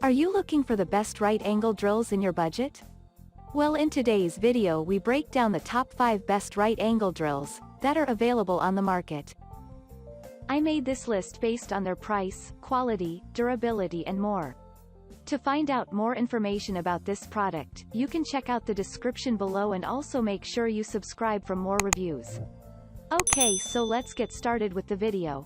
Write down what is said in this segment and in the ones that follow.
Are you looking for the best right-angle drills in your budget? Well, in today's video we break down the top 5 best right-angle drills that are available on the market. I made this list based on their price, quality, durability and more. To find out more information about this product, you can check out the description below and also make sure you subscribe for more reviews. Okay, so let's get started with the video.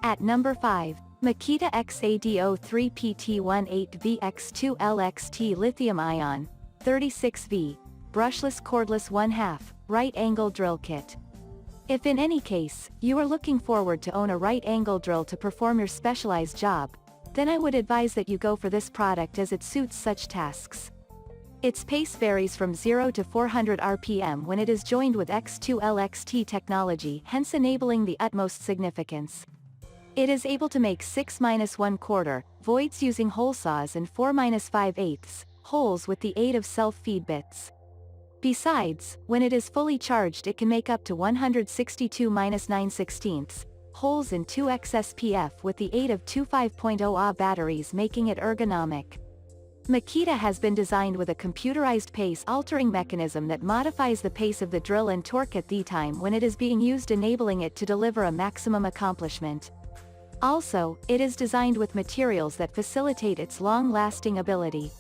At number 5, Makita XADO3PT18VX2LXT Lithium-Ion 36V Brushless Cordless 1/2 Right-Angle Drill Kit. If in any case, you are looking forward to own a right-angle drill to perform your specialized job, then I would advise that you go for this product as it suits such tasks. Its pace varies from 0 to 400 RPM when it is joined with X2LXT technology, hence enabling the utmost significance. It is able to make 6-1/4 voids using hole saws and 4-5/8 holes with the aid of self-feed bits. Besides, when it is fully charged it can make up to 162-9/16 holes in 2x SPF with the aid of two 5.0 Ah batteries, making it ergonomic. Makita has been designed with a computerized pace-altering mechanism that modifies the pace of the drill and torque at the time when it is being used, enabling it to deliver a maximum accomplishment. Also, it is designed with materials that facilitate its long-lasting ability.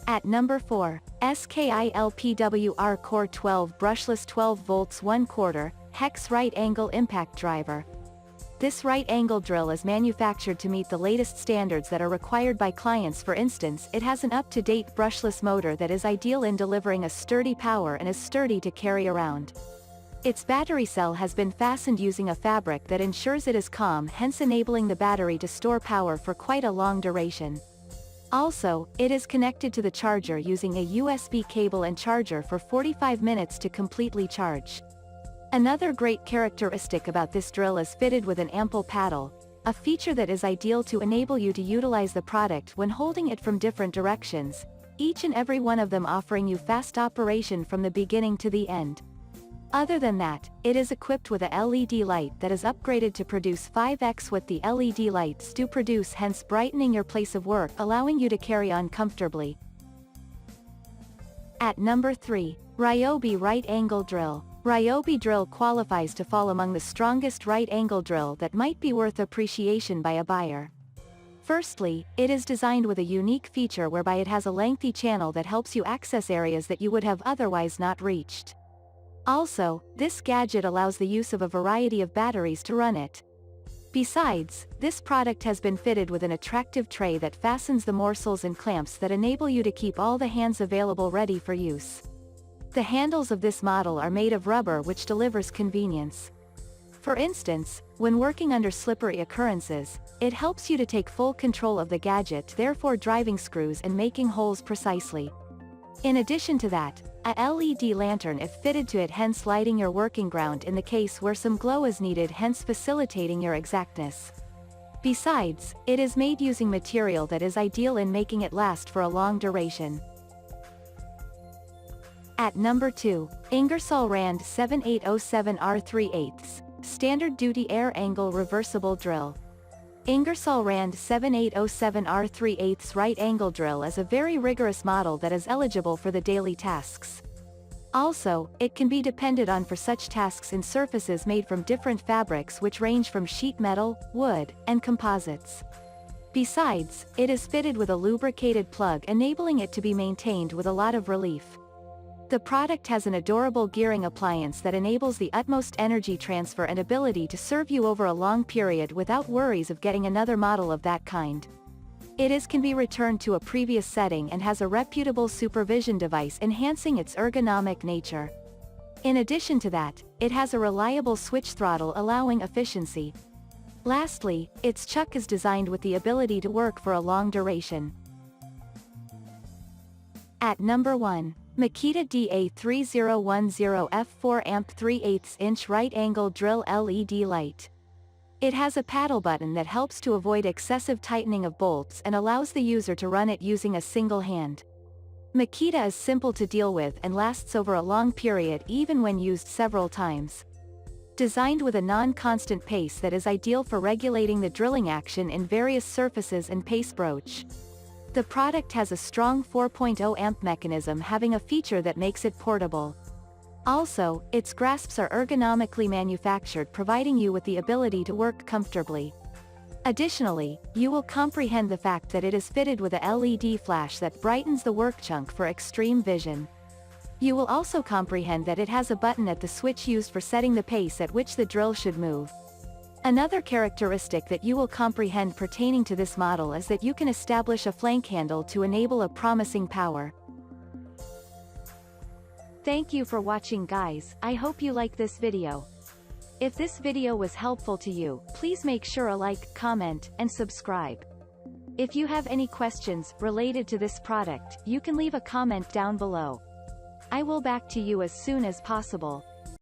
At number 4, SKILPWR Core 12 Brushless 12 volts 1/4 Hex Right-Angle Impact Driver. This right-angle drill is manufactured to meet the latest standards that are required by clients. For instance, it has an up-to-date brushless motor that is ideal in delivering a sturdy power and is sturdy to carry around. Its battery cell has been fastened using a fabric that ensures it is calm, hence enabling the battery to store power for quite a long duration. Also, it is connected to the charger using a USB cable and charger for 45 minutes to completely charge. Another great characteristic about this drill is fitted with an ample paddle, a feature that is ideal to enable you to utilize the product when holding it from different directions, each and every one of them offering you fast operation from the beginning to the end. Other than that, it is equipped with a LED light that is upgraded to produce 5x what the LED lights do produce, hence brightening your place of work, allowing you to carry on comfortably. At number 3, Ryobi Right-Angle Drill. Ryobi drill qualifies to fall among the strongest right-angle drill that might be worth appreciation by a buyer. Firstly, it is designed with a unique feature whereby it has a lengthy channel that helps you access areas that you would have otherwise not reached. Also, this gadget allows the use of a variety of batteries to run it. Besides, this product has been fitted with an attractive tray that fastens the morsels and clamps that enable you to keep all the hands available ready for use. The handles of this model are made of rubber, which delivers convenience. For instance, when working under slippery occurrences, it helps you to take full control of the gadget, therefore driving screws and making holes precisely. In addition to that, a LED lantern if fitted to it, hence lighting your working ground in the case where some glow is needed, hence facilitating your exactness. Besides, it is made using material that is ideal in making it last for a long duration. At number 2, Ingersoll Rand 7807R3/8 Standard Duty Air Angle Reversible Drill. Ingersoll Rand 7807R3/8 Right-Angle Drill is a very rigorous model that is eligible for the daily tasks. Also, it can be depended on for such tasks in surfaces made from different fabrics which range from sheet metal, wood, and composites. Besides, it is fitted with a lubricated plug, enabling it to be maintained with a lot of relief. The product has an adorable gearing appliance that enables the utmost energy transfer and ability to serve you over a long period without worries of getting another model of that kind. It can be returned to a previous setting and has a reputable supervision device enhancing its ergonomic nature. In addition to that, it has a reliable switch throttle allowing efficiency. Lastly, its chuck is designed with the ability to work for a long duration. At number 1, Makita DA3010 F4 amp 3/8 inch right-angle drill LED light. It has a paddle button that helps to avoid excessive tightening of bolts and allows the user to run it using a single hand. Makita is simple to deal with and lasts over a long period even when used several times. Designed with a non-constant pace that is ideal for regulating the drilling action in various surfaces and pace broach. The product has a strong 4.0 amp mechanism, having a feature that makes it portable. Also, its grasps are ergonomically manufactured, providing you with the ability to work comfortably. Additionally, you will comprehend the fact that it is fitted with a LED flash that brightens the work chunk for extreme vision. You will also comprehend that it has a button at the switch used for setting the pace at which the drill should move. Another characteristic that you will comprehend pertaining to this model is that you can establish a flank handle to enable a promising power. Thank you for watching, guys. I hope you like this video. If this video was helpful to you, please make sure to like, comment, and subscribe. If you have any questions related to this product, you can leave a comment down below. I will back to you as soon as possible.